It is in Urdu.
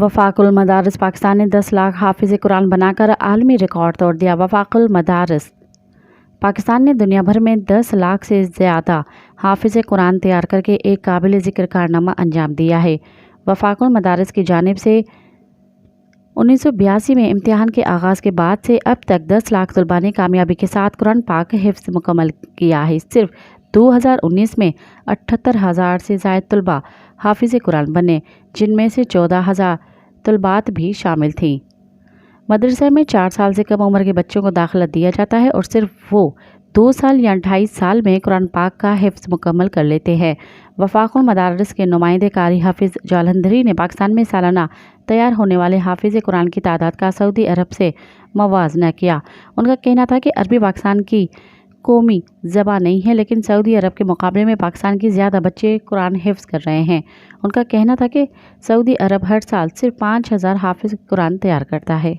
وفاق المدارس پاکستان نے 10 لاکھ حافظ قرآن بنا کر عالمی ریکارڈ توڑ دیا۔ وفاق المدارس پاکستان نے دنیا بھر میں 10 لاکھ سے زیادہ حافظ قرآن تیار کر کے ایک قابل ذکر کارنامہ انجام دیا ہے۔ وفاق المدارس کی جانب سے 1982 میں امتحان کے آغاز کے بعد سے اب تک 10 لاکھ طلباء نے کامیابی کے ساتھ قرآن پاک حفظ مکمل کیا ہے۔ صرف 2019 میں 78,000 سے زائد طلباء حافظ قرآن بنے، جن میں سے 14,000 طلبات بھی شامل تھیں۔ مدرسہ میں 4 سال سے کم عمر کے بچوں کو داخلہ دیا جاتا ہے اور صرف وہ 2 سال یا 2.5 سال میں قرآن پاک کا حفظ مکمل کر لیتے ہیں۔ وفاق المدارس کے نمائندے قاری حافظ جالندھری نے پاکستان میں سالانہ تیار ہونے والے حافظ قرآن کی تعداد کا سعودی عرب سے موازنہ کیا۔ ان کا کہنا تھا کہ عربی پاکستان کی قومی زبان نہیں ہے، لیکن سعودی عرب کے مقابلے میں پاکستان کی زیادہ بچے قرآن حفظ کر رہے ہیں۔ ان کا کہنا تھا کہ سعودی عرب ہر سال صرف 5,000 حافظ قرآن تیار کرتا ہے۔